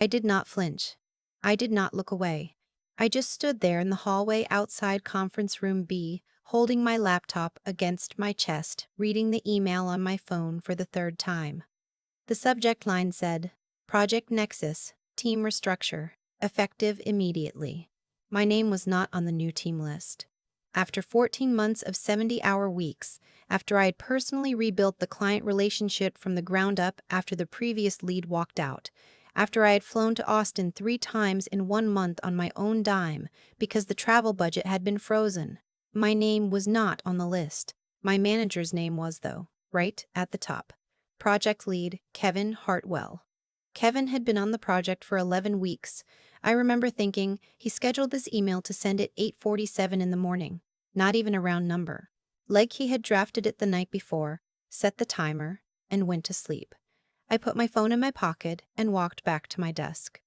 I did not flinch. I did not look away. I just stood there in the hallway outside Conference Room B, holding my laptop against my chest, reading the email on my phone for the third time. The subject line said, Project Nexus, Team Restructure, effective immediately. My name was not on the new team list. After 14 months of 70-hour weeks, after I had personally rebuilt the client relationship from the ground up after the previous lead walked out, after I had flown to Austin 3 times in 1 month on my own dime because the travel budget had been frozen, my name was not on the list. My manager's name was, though, right at the top. Project lead, Kevin Hartwell. Kevin had been on the project for 11 weeks. I remember thinking he scheduled this email to send at 8:47 in the morning, not even a round number. Like he had drafted it the night before, set the timer, and went to sleep. I put my phone in my pocket and walked back to my desk.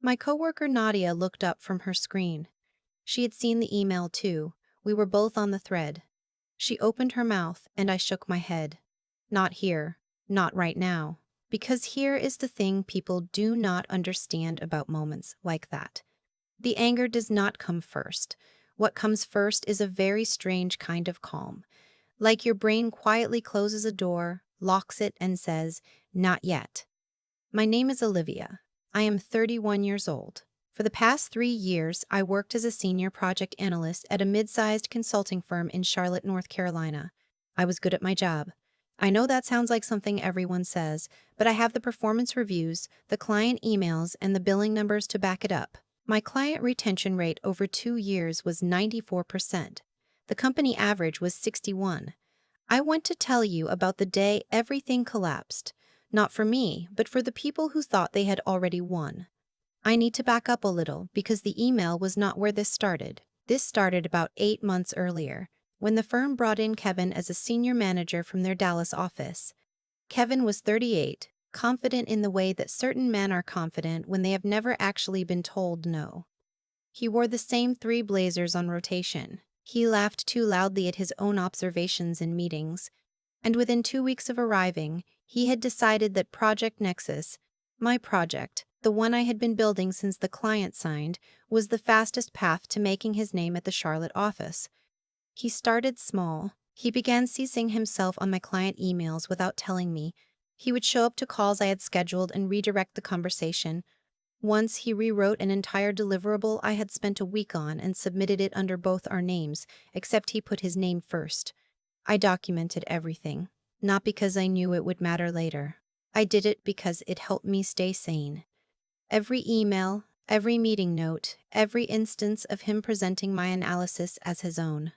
My coworker Nadia looked up from her screen. She had seen the email too. We were both on the thread. She opened her mouth and I shook my head. Not here, not right now. Because here is the thing people do not understand about moments like that. The anger does not come first. What comes first is a very strange kind of calm. Like your brain quietly closes a door, locks it, and says, "Not yet." My name is Olivia. I am 31 years old. For the past 3 years, I worked as a senior project analyst at a mid-sized consulting firm in Charlotte, North Carolina. I was good at my job. I know that sounds like something everyone says, but I have the performance reviews, the client emails, and the billing numbers to back it up. My client retention rate over 2 years was 94%. The company average was 61. I want to tell you about the day everything collapsed. Not for me, but for the people who thought they had already won. I need to back up a little because the email was not where this started. This started about 8 months earlier, when the firm brought in Kevin as a senior manager from their Dallas office. Kevin was 38, confident in the way that certain men are confident when they have never actually been told no. He wore the same 3 blazers on rotation. He laughed too loudly at his own observations in meetings. And within 2 weeks of arriving, he had decided that Project Nexus, my project, the one I had been building since the client signed, was the fastest path to making his name at the Charlotte office. He started small. He began ceasing himself on my client emails without telling me. He would show up to calls I had scheduled and redirect the conversation. Once he rewrote an entire deliverable I had spent a week on and submitted it under both our names, except he put his name first. I documented everything, not because I knew it would matter later. I did it because it helped me stay sane. Every email, every meeting note, every instance of him presenting my analysis as his own.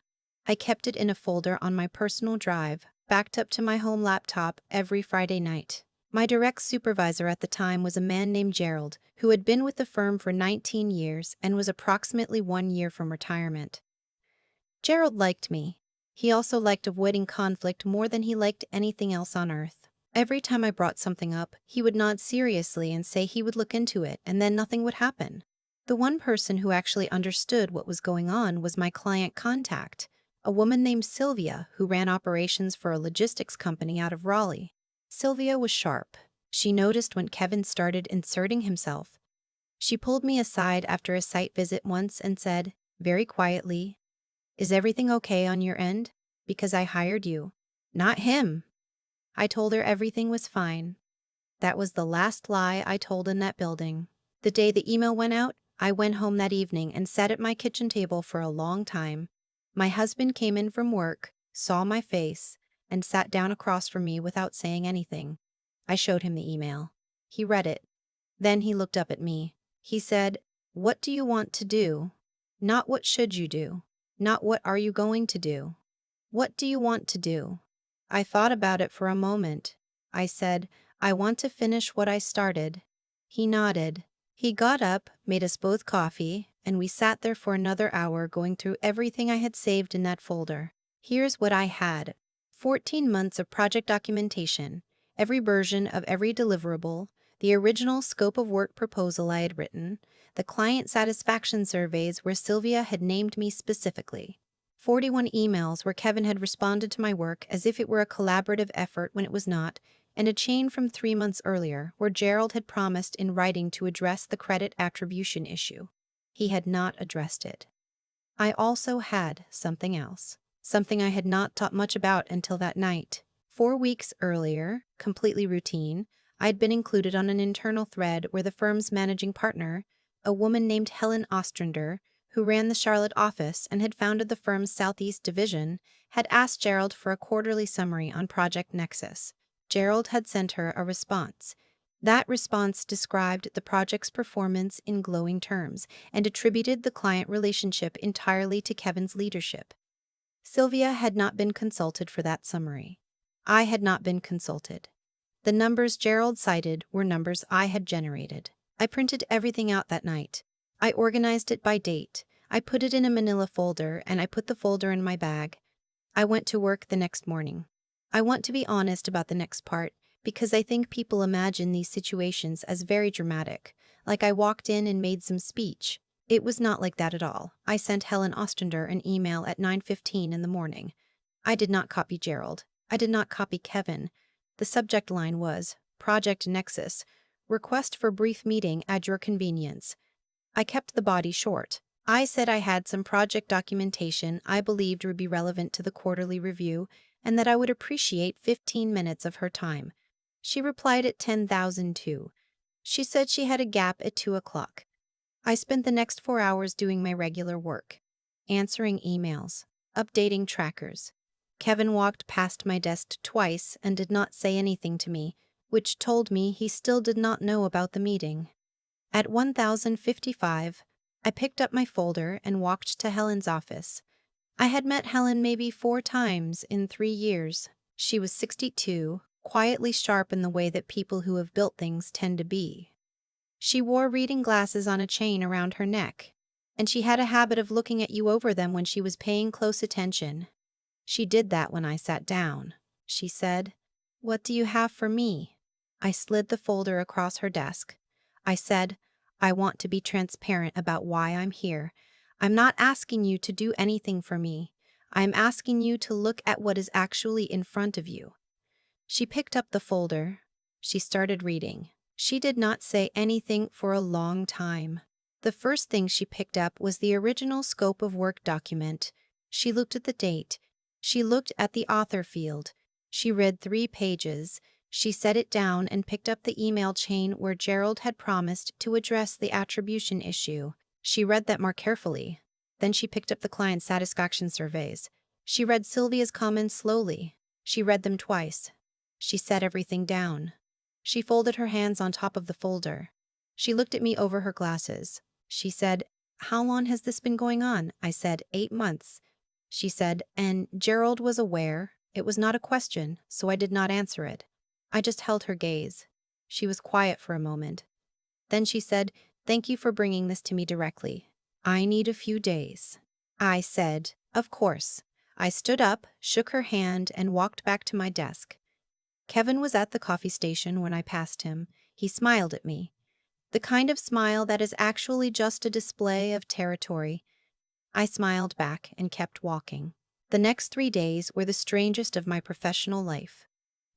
I kept it in a folder on my personal drive, backed up to my home laptop every Friday night. My direct supervisor at the time was a man named Gerald, who had been with the firm for 19 years and was approximately 1 year from retirement. Gerald liked me. He also liked avoiding conflict more than he liked anything else on earth. Every time I brought something up, he would nod seriously and say he would look into it, and then nothing would happen. The one person who actually understood what was going on was my client contact, a woman named Sylvia who ran operations for a logistics company out of Raleigh. Sylvia was sharp. She noticed when Kevin started inserting himself. She pulled me aside after a site visit once and said, very quietly, "Is everything okay on your end? Because I hired you, not him." I told her everything was fine. That was the last lie I told in that building. The day the email went out, I went home that evening and sat at my kitchen table for a long time. My husband came in from work, saw my face, and sat down across from me without saying anything. I showed him the email. He read it. Then he looked up at me. He said, "What do you want to do? Not what should you do. Not what are you going to do. What do you want to do?" I thought about it for a moment. I said, "I want to finish what I started." He nodded. He got up, made us both coffee, and we sat there for another hour going through everything I had saved in that folder. Here's what I had. 14 months of project documentation, every version of every deliverable, the original scope of work proposal I had written, the client satisfaction surveys where Sylvia had named me specifically, 41 emails where Kevin had responded to my work as if it were a collaborative effort when it was not, and a chain from 3 months earlier where Gerald had promised in writing to address the credit attribution issue. He had not addressed it. I also had something else, something I had not thought much about until that night. 4 weeks earlier, completely routine, I'd been included on an internal thread where the firm's managing partner, a woman named Helen Ostrander, who ran the Charlotte office and had founded the firm's Southeast division, had asked Gerald for a quarterly summary on Project Nexus. Gerald had sent her a response. That response described the project's performance in glowing terms and attributed the client relationship entirely to Kevin's leadership. Sylvia had not been consulted for that summary. I had not been consulted. The numbers Gerald cited were numbers I had generated. I printed everything out that night. I organized it by date. I put it in a manila folder, and I put the folder in my bag. I went to work the next morning. I want to be honest about the next part, because I think people imagine these situations as very dramatic, like I walked in and made some speech. It was not like that at all. I sent Helen Ostrander an email at 9:15 in the morning. I did not copy Gerald. I did not copy Kevin. The subject line was, Project Nexus, request for brief meeting at your convenience. I kept the body short. I said I had some project documentation I believed would be relevant to the quarterly review and that I would appreciate 15 minutes of her time. She replied at 10,002. She said she had a gap at 2 o'clock. I spent the next 4 hours doing my regular work, answering emails, updating trackers. Kevin walked past my desk twice and did not say anything to me, which told me he still did not know about the meeting. At 1055, I picked up my folder and walked to Helen's office. I had met Helen maybe 4 times in 3 years. She was 62, quietly sharp in the way that people who have built things tend to be. She wore reading glasses on a chain around her neck, and she had a habit of looking at you over them when she was paying close attention. She did that when I sat down. She said, "What do you have for me?" I slid the folder across her desk. I said, "I want to be transparent about why I'm here. I'm not asking you to do anything for me. I'm asking you to look at what is actually in front of you." She picked up the folder. She started reading. She did not say anything for a long time. The first thing she picked up was the original scope of work document. She looked at the date. She looked at the author field. She read 3 pages. She set it down and picked up the email chain where Gerald had promised to address the attribution issue. She read that more carefully. Then she picked up the client satisfaction surveys. She read Sylvia's comments slowly. She read them twice. She set everything down. She folded her hands on top of the folder. She looked at me over her glasses. She said, "How long has this been going on?" I said, 8 months. She said, "And Gerald was aware." It was not a question, so I did not answer it. I just held her gaze. She was quiet for a moment. Then she said, "Thank you for bringing this to me directly. I need a few days." I said, "Of course." I stood up, shook her hand, and walked back to my desk. Kevin was at the coffee station when I passed him. He smiled at me. The kind of smile that is actually just a display of territory. I smiled back and kept walking. The next 3 days were the strangest of my professional life.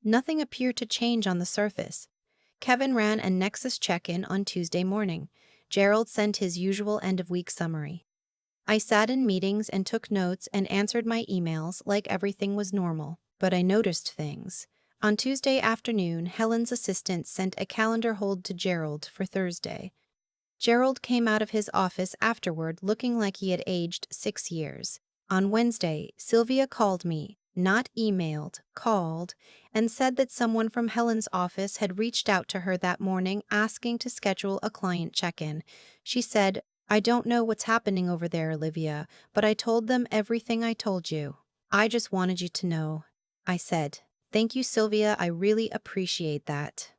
Nothing appeared to change on the surface. Kevin ran a Nexus check-in on Tuesday morning. Gerald sent his usual end-of-week summary. I sat in meetings and took notes and answered my emails like everything was normal, but I noticed things. On Tuesday afternoon, Helen's assistant sent a calendar hold to Gerald for Thursday. Gerald came out of his office afterward looking like he had aged 6 years. On Wednesday, Sylvia called me, not emailed, called, and said that someone from Helen's office had reached out to her that morning asking to schedule a client check-in. She said, "I don't know what's happening over there, Olivia, but I told them everything I told you. I just wanted you to know." I said, "Thank you, Sylvia, I really appreciate that."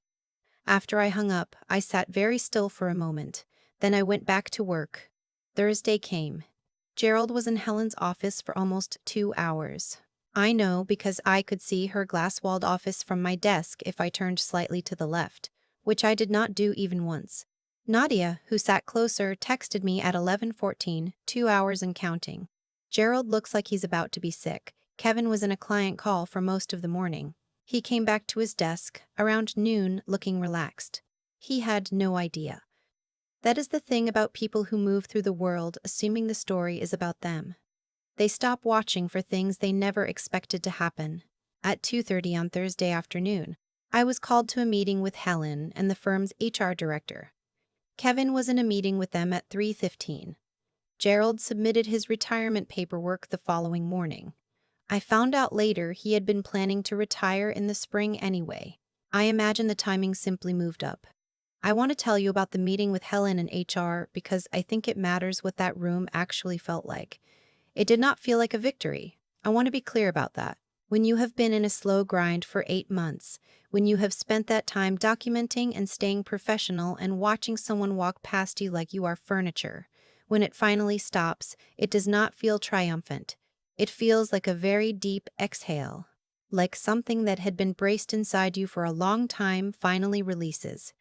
After I hung up, I sat very still for a moment. Then I went back to work. Thursday came. Gerald was in Helen's office for almost 2 hours. I know because I could see her glass-walled office from my desk if I turned slightly to the left, which I did not do even once. Nadia, who sat closer, texted me at 11:14, 2 hours and counting. "Gerald looks like he's about to be sick. Kevin was in a client call for most of the morning." He came back to his desk around noon looking relaxed. He had no idea. That is the thing about people who move through the world assuming the story is about them. They stop watching for things they never expected to happen. At 2:30 on Thursday afternoon, I was called to a meeting with Helen and the firm's HR director. Kevin was in a meeting with them at 3:15. Gerald submitted his retirement paperwork the following morning. I found out later he had been planning to retire in the spring anyway. I imagine the timing simply moved up. I want to tell you about the meeting with Helen and HR because I think it matters what that room actually felt like. It did not feel like a victory. I want to be clear about that. When you have been in a slow grind for 8 months, when you have spent that time documenting and staying professional and watching someone walk past you like you are furniture, when it finally stops, it does not feel triumphant. It feels like a very deep exhale, like something that had been braced inside you for a long time finally releases.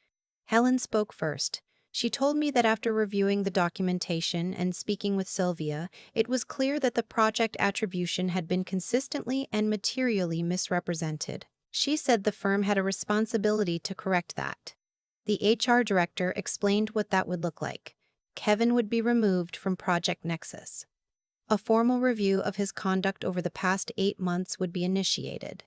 Helen spoke first. She told me that after reviewing the documentation and speaking with Sylvia, it was clear that the project attribution had been consistently and materially misrepresented. She said the firm had a responsibility to correct that. The HR director explained what that would look like. Kevin would be removed from Project Nexus. A formal review of his conduct over the past 8 months would be initiated.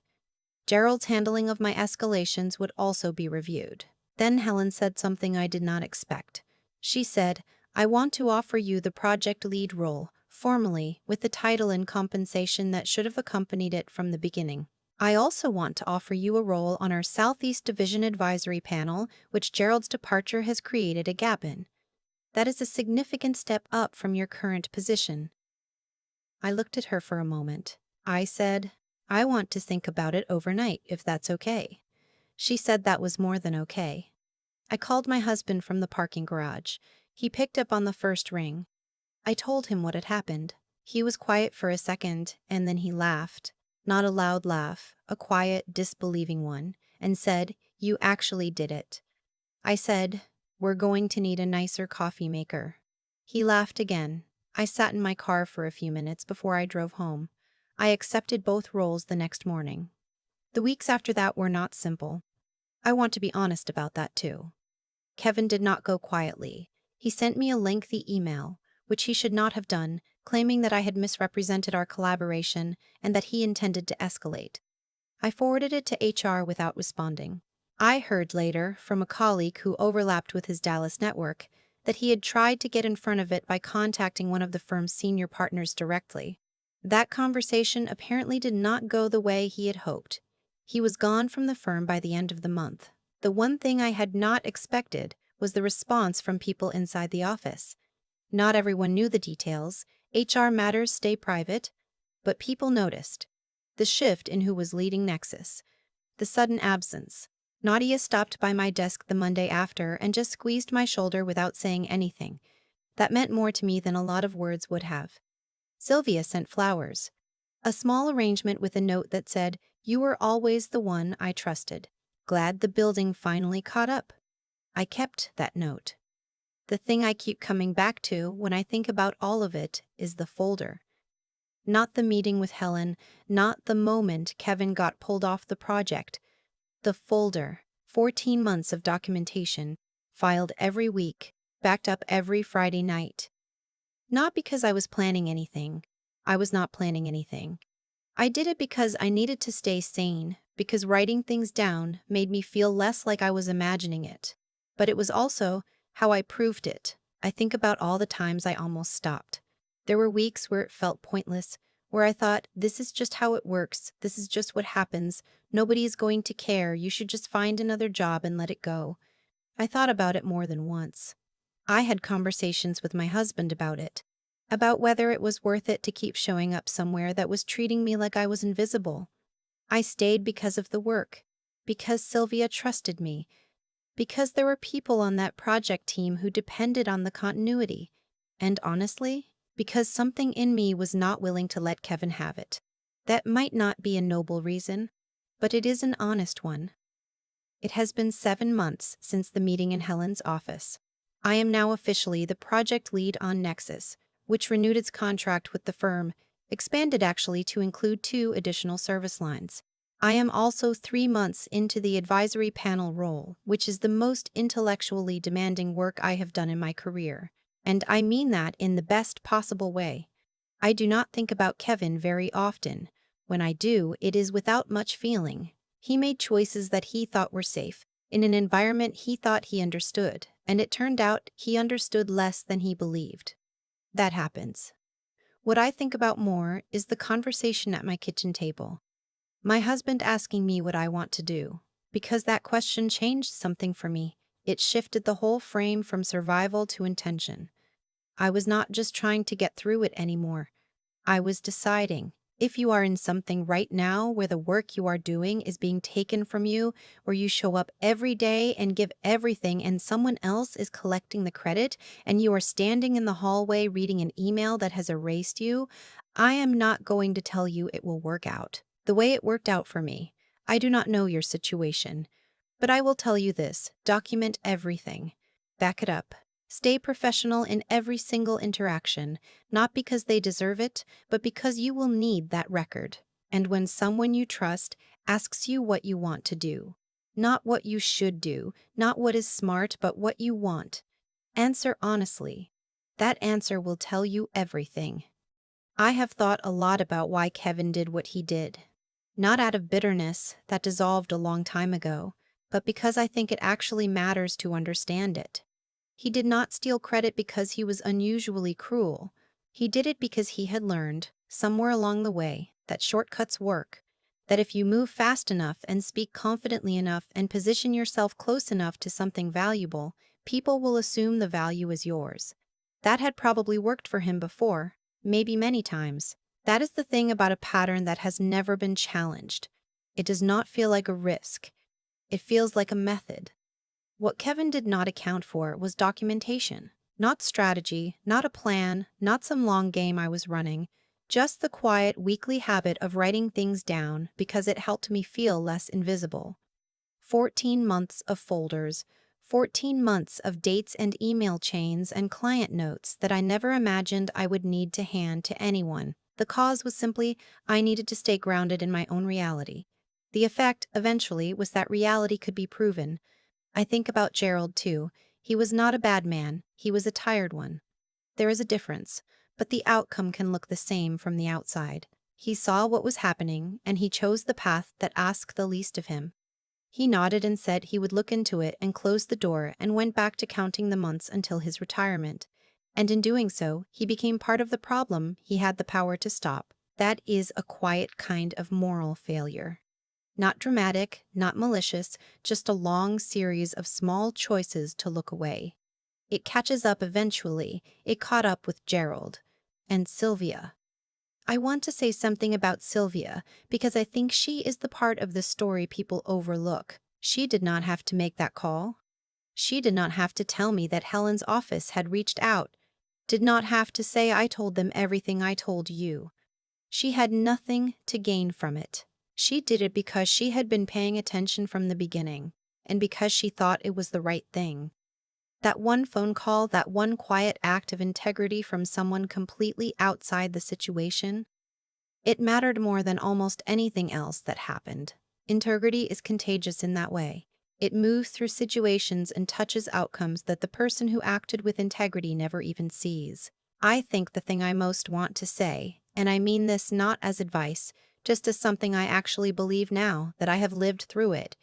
Gerald's handling of my escalations would also be reviewed. Then Helen said something I did not expect. She said, "I want to offer you the project lead role, formally, with the title and compensation that should have accompanied it from the beginning. I also want to offer you a role on our Southeast Division Advisory Panel, which Gerald's departure has created a gap in. That is a significant step up from your current position." I looked at her for a moment. I said, "I want to think about it overnight, if that's okay." She said that was more than okay. I called my husband from the parking garage. He picked up on the first ring. I told him what had happened. He was quiet for a second, and then he laughed. Not a loud laugh, a quiet, disbelieving one, and said, "You actually did it." I said, "We're going to need a nicer coffee maker." He laughed again. I sat in my car for a few minutes before I drove home. I accepted both roles the next morning. The weeks after that were not simple. I want to be honest about that too. Kevin did not go quietly. He sent me a lengthy email, which he should not have done, claiming that I had misrepresented our collaboration and that he intended to escalate. I forwarded it to HR without responding. I heard later from a colleague who overlapped with his Dallas network that he had tried to get in front of it by contacting one of the firm's senior partners directly. That conversation apparently did not go the way he had hoped. He was gone from the firm by the end of the month. The one thing I had not expected was the response from people inside the office. Not everyone knew the details. HR matters stay private, but people noticed. The shift in who was leading Nexus. The sudden absence. Nadia stopped by my desk the Monday after and just squeezed my shoulder without saying anything. That meant more to me than a lot of words would have. Sylvia sent flowers. A small arrangement with a note that said, "You were always the one I trusted. Glad the building finally caught up." I kept that note. The thing I keep coming back to when I think about all of it is the folder. Not the meeting with Helen, not the moment Kevin got pulled off the project. The folder, 14 months of documentation, filed every week, backed up every Friday night. Not because I was planning anything. I was not planning anything. I did it because I needed to stay sane, because writing things down made me feel less like I was imagining it. But it was also how I proved it. I think about all the times I almost stopped. There were weeks where it felt pointless, where I thought, this is just how it works, this is just what happens, nobody is going to care, you should just find another job and let it go. I thought about it more than once. I had conversations with my husband about it, about whether it was worth it to keep showing up somewhere that was treating me like I was invisible. I stayed because of the work, because Sylvia trusted me, because there were people on that project team who depended on the continuity, and honestly, because something in me was not willing to let Kevin have it. That might not be a noble reason, but it is an honest one. It has been 7 months since the meeting in Helen's office. I am now officially the project lead on Nexus, which renewed its contract with the firm, expanded actually to include 2 additional service lines. I am also 3 months into the advisory panel role, which is the most intellectually demanding work I have done in my career. And I mean that in the best possible way. I do not think about Kevin very often. When I do, it is without much feeling. He made choices that he thought were safe, in an environment he thought he understood, and it turned out he understood less than he believed. That happens. What I think about more is the conversation at my kitchen table. My husband asking me what I want to do. Because that question changed something for me. It shifted the whole frame from survival to intention. I was not just trying to get through it anymore. I was deciding, if you are in something right now where the work you are doing is being taken from you, where you show up every day and give everything and someone else is collecting the credit, and you are standing in the hallway reading an email that has erased you, I am not going to tell you it will work out the way it worked out for me. I do not know your situation. But I will tell you this: document everything. Back it up. Stay professional in every single interaction, not because they deserve it, but because you will need that record. And when someone you trust asks you what you want to do, not what you should do, not what is smart, but what you want, answer honestly. That answer will tell you everything. I have thought a lot about why Kevin did what he did. Not out of bitterness that dissolved a long time ago, but because I think it actually matters to understand it. He did not steal credit because he was unusually cruel. He did it because he had learned, somewhere along the way, that shortcuts work. That if you move fast enough and speak confidently enough and position yourself close enough to something valuable, people will assume the value is yours. That had probably worked for him before, maybe many times. That is the thing about a pattern that has never been challenged. It does not feel like a risk. It feels like a method. What Kevin did not account for was documentation. Not strategy, not a plan, not some long game I was running. Just the quiet, weekly habit of writing things down because it helped me feel less invisible. 14 months of folders, 14 months of dates and email chains and client notes that I never imagined I would need to hand to anyone. The cause was simply I needed to stay grounded in my own reality. The effect, eventually, was that reality could be proven. I think about Gerald, too. He was not a bad man, he was a tired one. There is a difference, but the outcome can look the same from the outside. He saw what was happening, and he chose the path that asked the least of him. He nodded and said he would look into it and closed the door and went back to counting the months until his retirement. And in doing so, he became part of the problem he had the power to stop. That is a quiet kind of moral failure. Not dramatic, not malicious, just a long series of small choices to look away. It catches up eventually. It caught up with Gerald. And Sylvia. I want to say something about Sylvia because I think she is the part of the story people overlook. She did not have to make that call. She did not have to tell me that Helen's office had reached out. Did not have to say I told them everything I told you. She had nothing to gain from it. She did it because she had been paying attention from the beginning, and because she thought it was the right thing. That one phone call, that one quiet act of integrity from someone completely outside the situation, it mattered more than almost anything else that happened. Integrity is contagious in that way. It moves through situations and touches outcomes that the person who acted with integrity never even sees. I think the thing I most want to say, and I mean this not as advice, just as something I actually believe now that I have lived through it,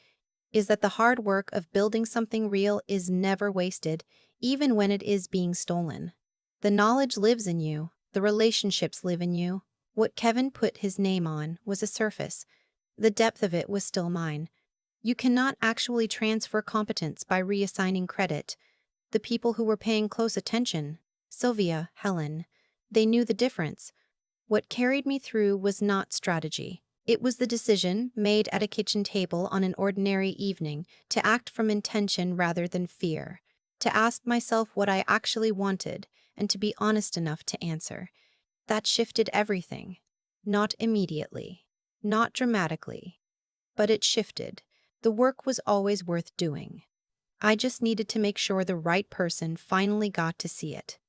is that the hard work of building something real is never wasted, even when it is being stolen. The knowledge lives in you, the relationships live in you. What Kevin put his name on was a surface. The depth of it was still mine. You cannot actually transfer competence by reassigning credit. The people who were paying close attention, Sylvia, Helen, they knew the difference. What carried me through was not strategy. It was the decision, made at a kitchen table on an ordinary evening, to act from intention rather than fear, to ask myself what I actually wanted, and to be honest enough to answer. That shifted everything. Not immediately, not dramatically, but it shifted. The work was always worth doing. I just needed to make sure the right person finally got to see it.